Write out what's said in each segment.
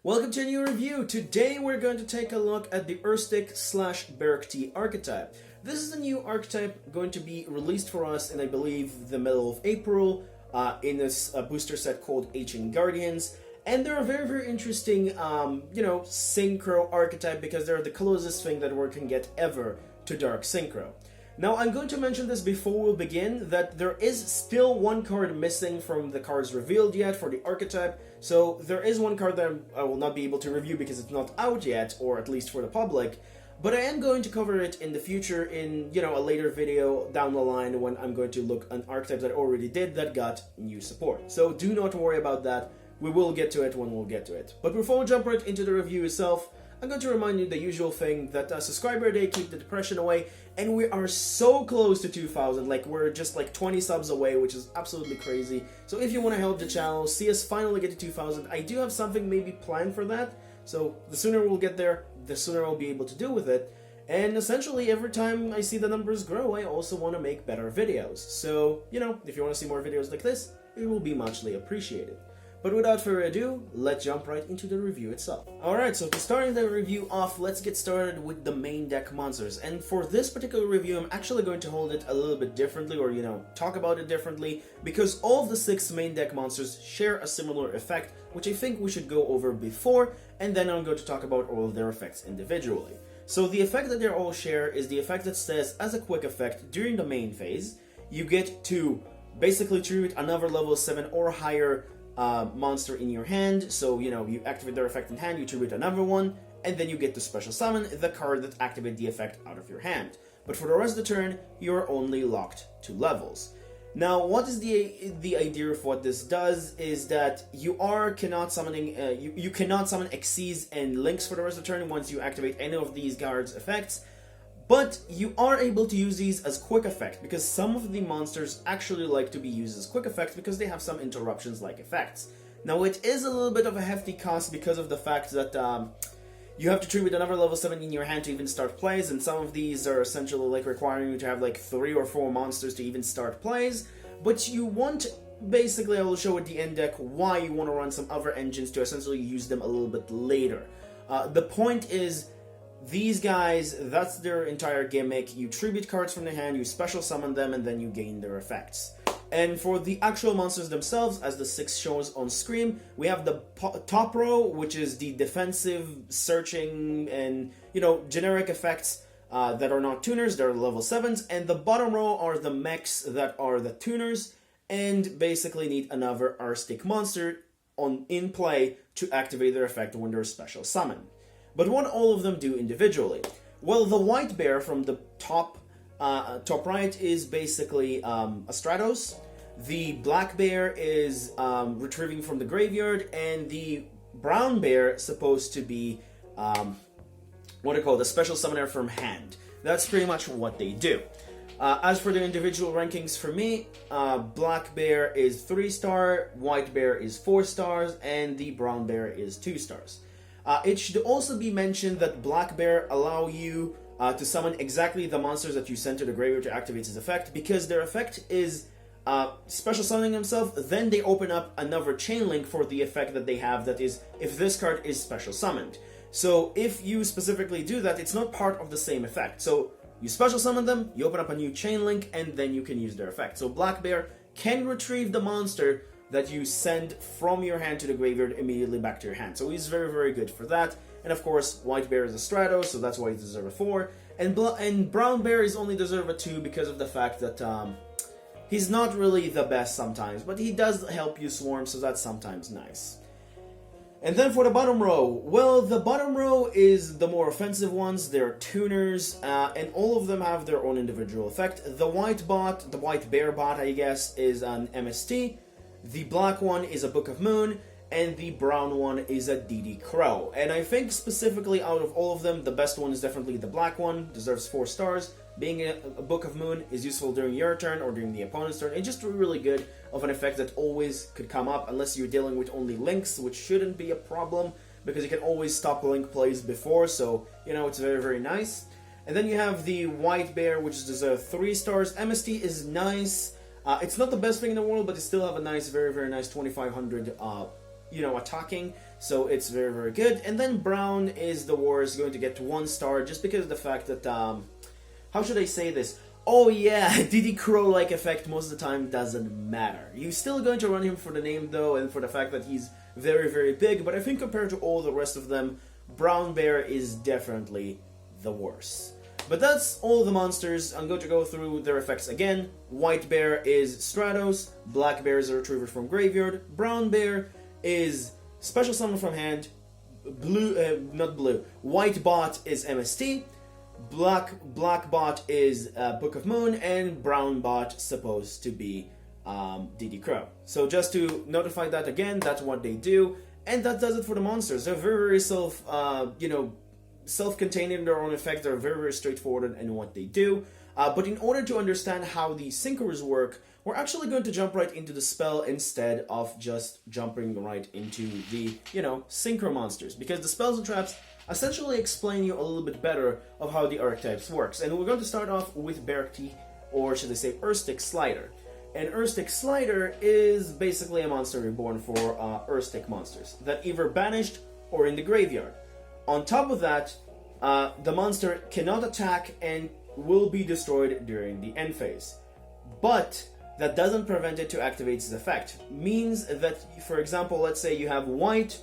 Welcome to a new review. Today we're going to take a look at the Ursarctic/bearcti archetype. This is a new archetype going to be released for us in, I believe, the middle of April in this booster set called Ancient Guardians. And they're a very interesting, synchro archetype because they're the closest thing that we can get ever to Dark Synchro. Now, I'm going to mention this before we begin, that there is still one card missing from the cards revealed yet for the archetype, so there is one card that I will not be able to review because it's not out yet, or at least for the public, but I am going to cover it in the future in, a later video down the line when I'm going to look at an archetype that I already did that got new support. So do not worry about that, we will get to it when we'll get to it. But before we jump right into the review itself, I'm going to remind you the usual thing that subscriber day, keep the depression away, and we are so close to 2,000, we're just 20 subs away, which is absolutely crazy. So if you want to help the channel, see us finally get to 2,000, I do have something maybe planned for that, so the sooner we'll get there, the sooner I'll be able to deal with it. And essentially every time I see the numbers grow, I also want to make better videos. So, if you want to see more videos like this, it will be muchly appreciated. But without further ado, let's jump right into the review itself. Alright, so to start the review off, let's get started with the main deck monsters. And for this particular review, I'm actually going to hold it a little bit differently, or talk about it differently, because all of the 6 main deck monsters share a similar effect, which I think we should go over before, and then I'm going to talk about all of their effects individually. So the effect that they all share is the effect that says, as a quick effect, during the main phase, you get to basically tribute another level 7 or higher monster in your hand, so you activate their effect in hand, you tribute another one, and then you get to special summon the card that activated the effect out of your hand. But for the rest of the turn, you're only locked to levels. Now, what is the idea of what this does is that you cannot summon Xyz and Links for the rest of the turn once you activate any of these cards' effects. But you are able to use these as quick effect, because some of the monsters actually like to be used as quick effects because they have some interruptions like effects. Now it is a little bit of a hefty cost because of the fact that you have to tribute another level 7 in your hand to even start plays, and some of these are essentially requiring you to have 3 or 4 monsters to even start plays, but you want, basically I will show at the end deck why you want to run some other engines to essentially use them a little bit later. The point is, these guys, that's their entire gimmick. You tribute cards from the hand, you special summon them, and then you gain their effects. And for the actual monsters themselves, as the 6 shows on screen, we have the top row, which is the defensive, searching, and, generic effects that are not tuners, they're level 7s, and the bottom row are the mechs that are the tuners, and basically need another Ursarctic monster in play to activate their effect when they're special summoned. But what all of them do individually? Well, the white bear from the top right is basically a Stratos. The black bear is retrieving from the graveyard, and the brown bear is supposed to be the special summoner from hand. That's pretty much what they do. As for the individual rankings for me, black bear is 3-star, white bear is 4 stars, and the brown bear is 2 stars. It should also be mentioned that Black Bear allow you to summon exactly the monsters that you send to the graveyard to activate his effect, because their effect is special summoning himself, then they open up another chain link for the effect that they have, that is, if this card is special summoned. So if you specifically do that, it's not part of the same effect. So you special summon them, you open up a new chain link, and then you can use their effect. So Black Bear can retrieve the monster that you send from your hand to the graveyard immediately back to your hand. So he's very good for that. And of course, white bear is a Stratos, so that's why he deserves a 4. And brown bear is only deserve a 2 because of the fact that he's not really the best sometimes, but he does help you swarm, so that's sometimes nice. And then for the bottom row, well, the bottom row is the more offensive ones. They're tuners, and all of them have their own individual effect. The white bear bot, I guess, is an MST. The black one is a Book of Moon, and the brown one is a DD Crow. And I think specifically out of all of them, the best one is definitely the black one, deserves 4 stars. Being a Book of Moon is useful during your turn or during the opponent's turn. It's just really good of an effect that always could come up, unless you're dealing with only links, which shouldn't be a problem, because you can always stop link plays before, so, it's very nice. And then you have the white bear, which deserves 3 stars. MST is nice. It's not the best thing in the world, but it still have a nice, very nice 2500, attacking. so it's very, very good. And then brown is the worst, going to get 1 star just because of the fact that, how should I say this? Oh yeah, Diddy Crow-like effect most of the time doesn't matter. You're still going to run him for the name though, and for the fact that he's very, very big, but I think compared to all the rest of them, Brown Bear is definitely the worst. But that's all the monsters. I'm going to go through their effects again. White Bear is Stratos, Black Bear is a Retriever from Graveyard, Brown Bear is Special Summon from hand, White Bot is MST, Black Bot is Book of Moon, and Brown Bot supposed to be DD Crow. So just to notify that again, that's what they do, and that does it for the monsters. They're very, very self-contained in their own effect. They're very, very straightforward in what they do. But in order to understand how the synchros work, we're actually going to jump right into the spell instead of just jumping right into the, synchro monsters, because the spells and traps essentially explain you a little bit better of how the archetypes works. And we're going to start off with Bearcti, or should I say Ursarctic Slider. And Ursarctic Slider is basically a monster reborn for Ursarctic monsters that either banished or in the graveyard. On top of that, the monster cannot attack and will be destroyed during the end phase. But that doesn't prevent it to activate its effect. Means that, for example, let's say you have white,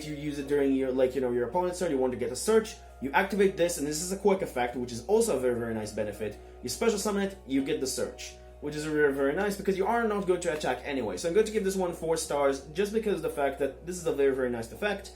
you use it during your, your opponent's turn, you want to get a search, you activate this, and this is a quick effect, which is also a very, very nice benefit. You special summon it, you get the search, which is very, very nice because you are not going to attack anyway. So I'm going to give this one 4 stars just because of the fact that this is a very, very nice effect.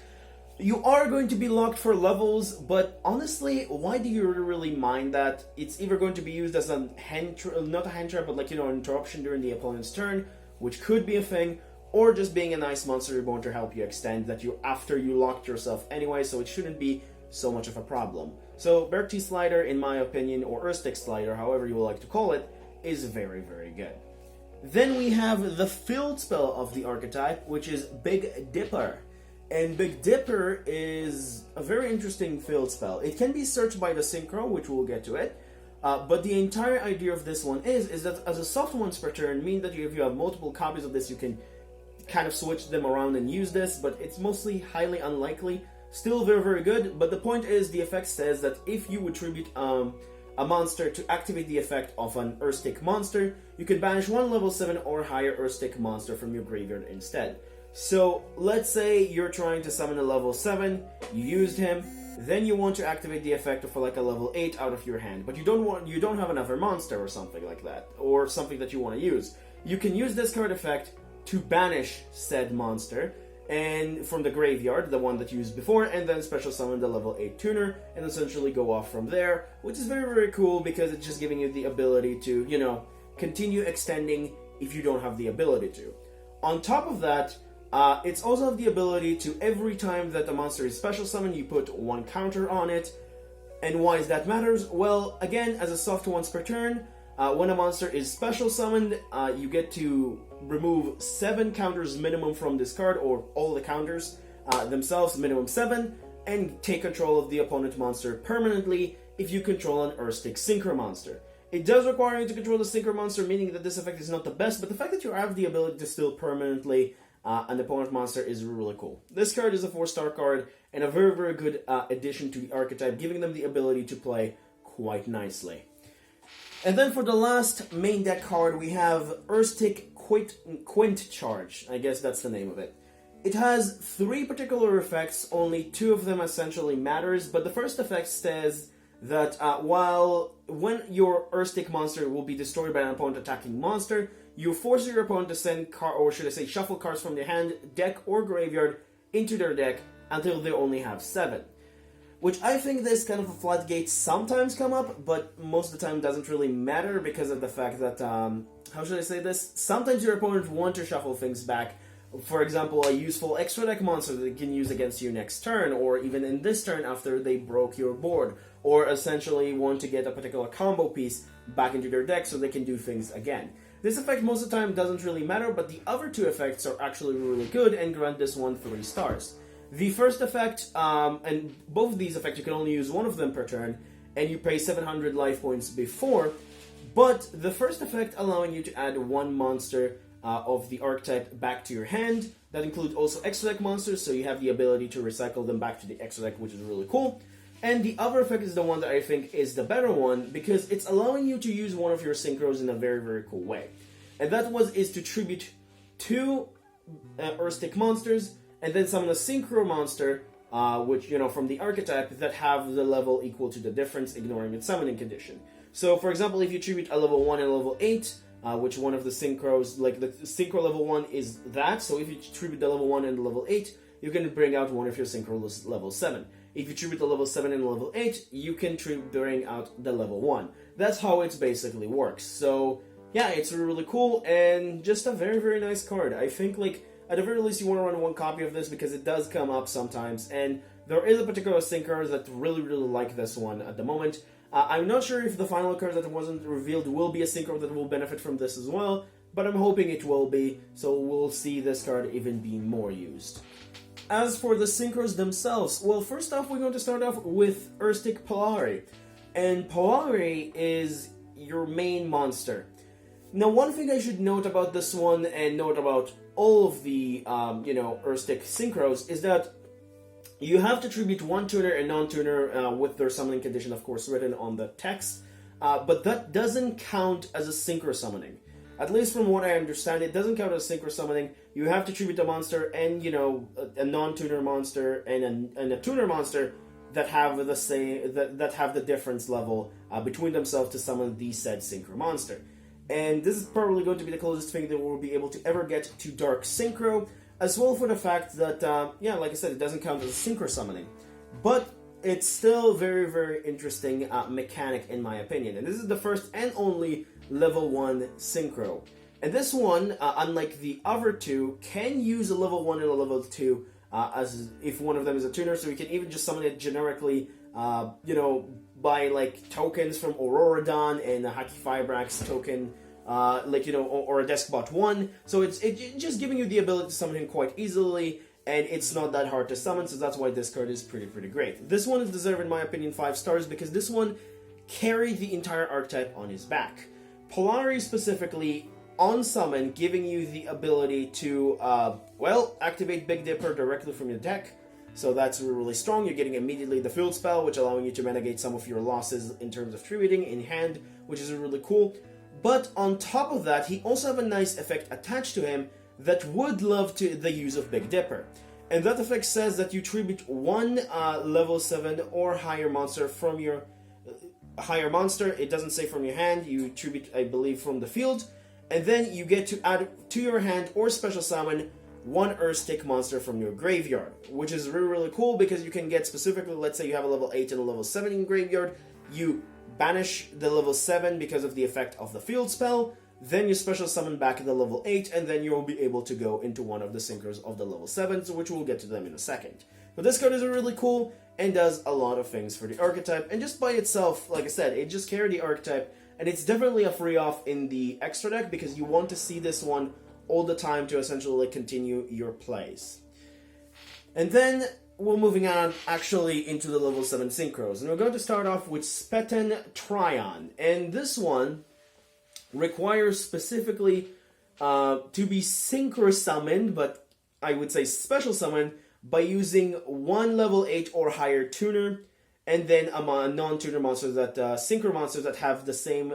You are going to be locked for levels, but honestly, why do you really mind that? It's either going to be used as a not a hand trap, but an interruption during the opponent's turn, which could be a thing, or just being a nice monster reborn to help you extend that after you locked yourself anyway, so it shouldn't be so much of a problem. So Bearcti Slider, in my opinion, or Ursarctic Slider, however you would like to call it, is very, very good. Then we have the field spell of the archetype, which is Big Dipper. And Big Dipper is a very interesting field spell. It can be searched by the synchro, which we'll get to it. But the entire idea of this one is that as a soft once per turn, means that if you have multiple copies of this, you can kind of switch them around and use this, but it's mostly highly unlikely. Still very, very good, but the point is the effect says that if you would tribute a monster to activate the effect of an Ursarctic monster, you can banish 1 level 7 or higher Ursarctic monster from your graveyard instead. So let's say you're trying to summon a level 7, you used him, then you want to activate the effect for like a level 8 out of your hand, but you don't have another monster or something like that, or something that you want to use. You can use this card effect to banish said monster and from the graveyard, the one that you used before, and then special summon the level 8 tuner and essentially go off from there, which is very, very cool because it's just giving you the ability to, continue extending if you don't have the ability to. On top of that, it's also have the ability to, every time that the monster is special summoned, you put 1 counter on it. And why is that matters? Well, again, as a soft once per turn, when a monster is special summoned, you get to remove 7 counters minimum from this card, or all the counters themselves, minimum 7, and take control of the opponent monster permanently if you control an Ursarctic Synchro monster. It does require you to control the Synchro monster, meaning that this effect is not the best, but the fact that you have the ability to still permanently an opponent monster is really cool. This card is a 4-star card, and a very, very good addition to the archetype, giving them the ability to play quite nicely. And then for the last main deck card, we have Ursarctic Quint Charge. I guess that's the name of it. It has 3 particular effects, only 2 of them essentially matters, but the first effect says that when your Ursarctic monster will be destroyed by an opponent attacking monster, you force your opponent to send shuffle cards from their hand, deck, or graveyard into their deck until they only have 7. Which I think this kind of a floodgate sometimes come up, but most of the time doesn't really matter because of the fact that, how should I say this? Sometimes your opponent want to shuffle things back. For example, a useful extra deck monster that they can use against you next turn, or even in this turn after they broke your board, or essentially want to get a particular combo piece back into their deck so they can do things again. This effect most of the time doesn't really matter, but the other 2 effects are actually really good and grant this one 3 stars. The first effect, and both of these effects, you can only use 1 of them per turn, and you pay 700 life points before, but the first effect allowing you to add 1 monster of the archetype back to your hand. That includes also extra deck monsters, so you have the ability to recycle them back to the extra deck, which is really cool. And the other effect is the one that I think is the better one, because it's allowing you to use one of your synchros in a very, very cool way. And that is to tribute 2 Ursarctic monsters, and then summon a synchro monster, which, from the archetype, that have the level equal to the difference, ignoring its summoning condition. So, for example, if you tribute a level 1 and a level 8, which one of the synchros, like the synchro level 1 is that, so if you tribute the level 1 and the level 8, you can bring out one of your synchros level 7. If you tribute the level 7 and the level 8, you can bring out the level 1. That's how it basically works. So, yeah, it's really cool, and just a very, very nice card. I think, at the very least, you want to run one copy of this, because it does come up sometimes, and there is a particular synchro that really, really like this one at the moment. I'm not sure if the final card that wasn't revealed will be a synchro that will benefit from this as well, but I'm hoping it will be, so we'll see this card even being more used. As for the synchros themselves, well, first off, we're going to start off with Ursarctic Polari. And Polari is your main monster. Now, one thing I should note about this one, and note about all of the, Ursarctic synchros, is that you have to tribute one tuner and non-tuner with their summoning condition, of course, written on the text, but that doesn't count as a synchro summoning. At least from what I understand, it doesn't count as synchro summoning. You have to tribute a monster and, a non-tuner monster and a tuner monster that have the same, that have the difference level between themselves to summon the said synchro monster. And this is probably going to be the closest thing that we'll be able to ever get to Dark Synchro, as well for the fact that, like I said, it doesn't count as a synchro summoning. But it's still very, very interesting mechanic in my opinion. And this is the first and only level 1 synchro. And this one, unlike the other two, can use a level 1 and a level 2 as if one of them is a tuner, so you can even just summon it generically, by tokens from Auroradon and a Haki Fibrax token, or a Deskbot 1. So it's just giving you the ability to summon him quite easily, and it's not that hard to summon, so that's why this card is pretty great. This one is deserved, in my opinion, 5 stars, because this one carried the entire archetype on his back. Polari specifically, on summon, giving you the ability to, activate Big Dipper directly from your deck. So that's really strong. You're getting immediately the field spell, which allowing you to mitigate some of your losses in terms of tributing in hand, which is really cool. But on top of that, he also have a nice effect attached to him that would love to the use of Big Dipper. And that effect says that you tribute one level 7 or higher monster from your higher monster. It doesn't say from your hand. You tribute, I believe, from the field. And then you get to add to your hand or special summon one Ursarctic monster from your graveyard, which is really cool because you can get specifically, let's say you have a level 8 and a level 7 in graveyard, you banish the level 7 because of the effect of the field spell, then you special summon back the level 8, and then you'll be able to go into one of the synchros of the level 7s, which we'll get to them in a second. But this card is really cool and does a lot of things for the archetype, and just by itself, like I said, it just carried the archetype, and it's definitely a free off in the extra deck because you want to see this one all the time to essentially continue your plays. And then we're moving on actually into the level 7 synchros, and we're going to start off with Septentrion, and this one requires specifically to be synchro summoned, but I would say special summoned, by using one level 8 or higher tuner, and then a non-tuner monster that synchro monsters that have the same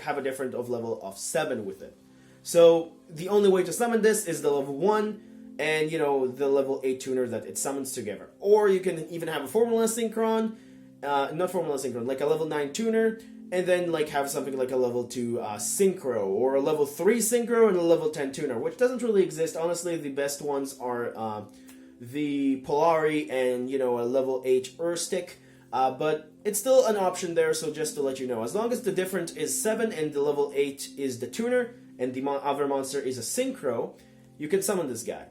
have a different of level of 7 with it. So the only way to summon this is the level 1 and the level 8 tuner that it summons together. Or you can even have a formula synchron, not formula synchron, like a level 9 tuner, and then have something like a level 2 synchro, or a level 3 synchro and a level 10 tuner, which doesn't really exist. Honestly, the best ones are the Polari and a level 8 Ursarctic. But it's still an option there, so just to let you know, as long as the difference is 7 and the level 8 is the tuner, and the other monster is a synchro, you can summon this guy.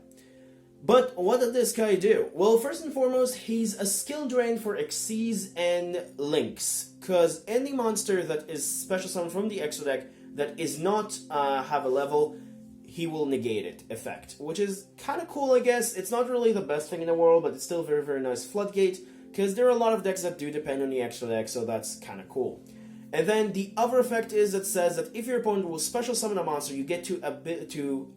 But what did this guy do? Well, first and foremost, he's a skill drain for Xyz and Lynx, because any monster that is special summoned from the extra deck that is not have a level, he will negate it effect, which is kind of cool, I guess. It's not really the best thing in the world, but it's still very nice floodgate, because there are a lot of decks that do depend on the extra deck, so that's kind of cool. And then the other effect is that says that if your opponent will special summon a monster, you get to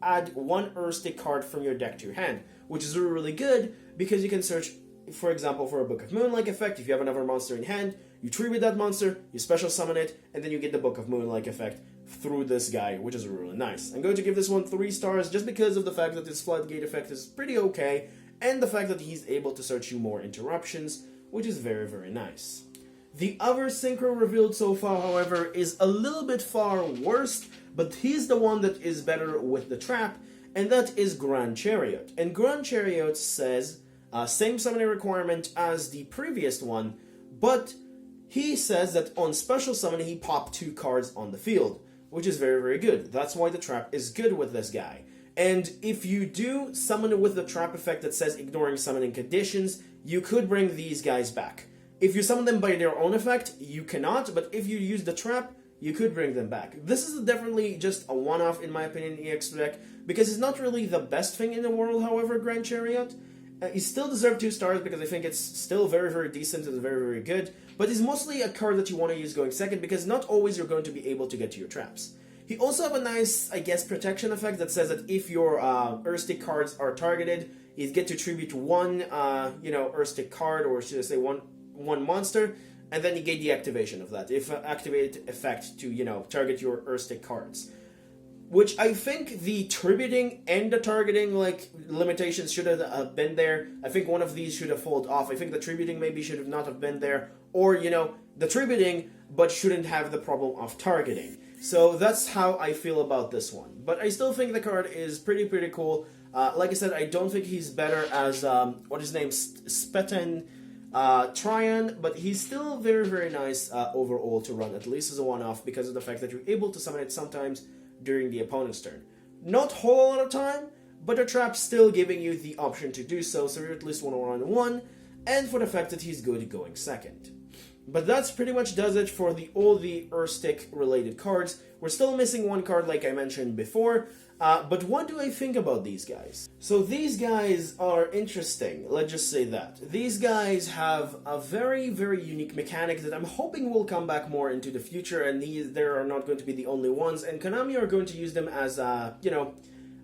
add one Ursarctic card from your deck to your hand, which is really, really good because you can search, for example, for a Book of Moon-like effect. If you have another monster in hand, you tribute that monster, you special summon it, and then you get the Book of Moon-like effect through this guy, which is really nice. I'm going to give this one 3 stars just because of the fact that this Floodgate effect is pretty okay, and the fact that he's able to search you more interruptions, which is very, very nice. The other synchro revealed so far, however, is a little bit far worse, but he's the one that is better with the trap, and that is Grand Chariot. And Grand Chariot says, same summoning requirement as the previous one, but he says that on special summoning he popped 2 cards on the field, which is very, very good. That's why the trap is good with this guy. And if you do summon it with the trap effect that says ignoring summoning conditions, you could bring these guys back. If you summon them by their own effect, you cannot, but if you use the trap, you could bring them back. This is definitely just a one-off, in my opinion, in EX deck, because it's not really the best thing in the world, however, Grand Chariot. He still deserves 2 stars because I think it's still very, very decent and very, very good, but it's mostly a card that you want to use going second because not always you're going to be able to get to your traps. He also have a nice, I guess, protection effect that says that if your Ursarctic cards are targeted, you get to tribute one, Ursarctic card, or should I say one monster, and then you get the activation of that. If activated effect to, target your Ursarctic cards. Which I think the tributing and the targeting, limitations should have been there. I think one of these should have fallen off. I think the tributing maybe should have not have been there. Or, the tributing, but shouldn't have the problem of targeting. So that's how I feel about this one. But I still think the card is pretty cool. Like I said, I don't think he's better as, Septentrion, but he's still very, very nice overall to run, at least as a one-off, because of the fact that you're able to summon it sometimes during the opponent's turn. Not whole lot of time, but the trap's still giving you the option to do so, so you're at least 1-on-1, and for the fact that he's good going second. But that's pretty much does it for all the Ursarctic related cards. We're still missing one card like I mentioned before, but what do I think about these guys? So these guys are interesting, let's just say that. These guys have a very, very unique mechanic that I'm hoping will come back more into the future, and they are not going to be the only ones, and Konami are going to use them as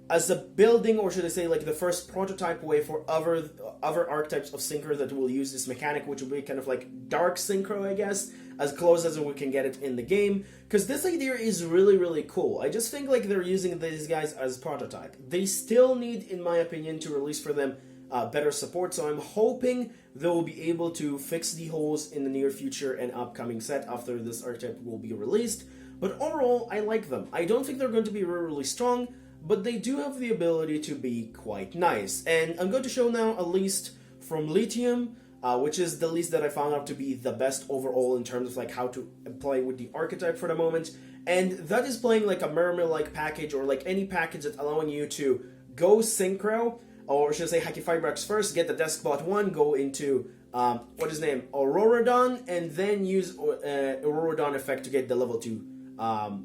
as a building, or should I say, the first prototype way for other archetypes of synchro that will use this mechanic, which will be kind of like dark synchro, I guess, as close as we can get it in the game, because this idea is really, really cool. I just think they're using these guys as prototype. They still need, in my opinion, to release for them better support, so I'm hoping they will be able to fix the holes in the near future and upcoming set after this archetype will be released. But overall, I like them. I don't think they're going to be really, really strong, but they do have the ability to be quite nice. And I'm going to show now a list from Lithium, which is the list that I found out to be the best overall in terms of how to play with the archetype for the moment. And that is playing a Mermaid-like package, or any package that's allowing you to go synchro, or should I say Haki Fibrax first, get the Deskbot 1, go into, Auroradon, and then use Auroradon effect to get the level 2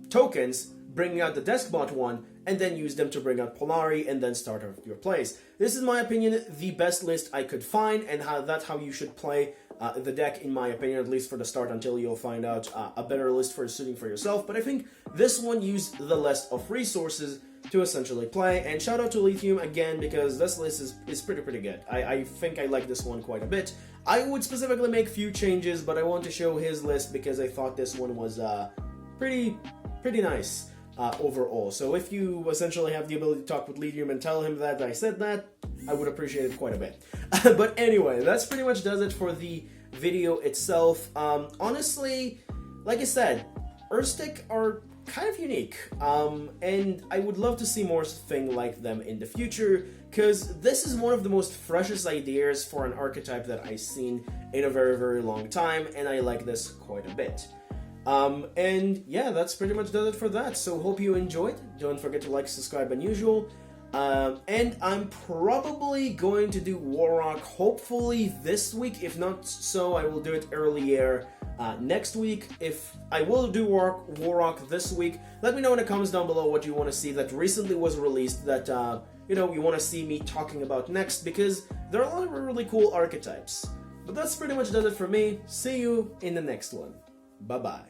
tokens, bringing out the Deskbot 1, and then use them to bring out Polari, and then start your plays. This is, in my opinion, the best list I could find, and that's how you should play the deck, in my opinion, at least for the start, until you'll find out a better list for suiting for yourself. But I think this one used the less of resources to essentially play, and shout out to Lithium again, because this list is pretty good. I think I like this one quite a bit. I would specifically make few changes, but I want to show his list because I thought this one was pretty nice. Overall. So if you essentially have the ability to talk with Lithium and tell him that I said that, I would appreciate it quite a bit. But anyway, that's pretty much does it for the video itself. Honestly, like I said, Ursarctic are kind of unique, and I would love to see more things like them in the future, because this is one of the most freshest ideas for an archetype that I've seen in a very, very long time, and I like this quite a bit. And yeah, that's pretty much does it for that. So hope you enjoyed. Don't forget to like, subscribe, and usual. And I'm probably going to do Warrock hopefully this week. If not so, I will do it earlier next week. If I will do Warrock this week, let me know in the comments down below what you want to see that recently was released that you want to see me talking about next, because there are a lot of really cool archetypes. But that's pretty much does it for me. See you in the next one. Bye-bye.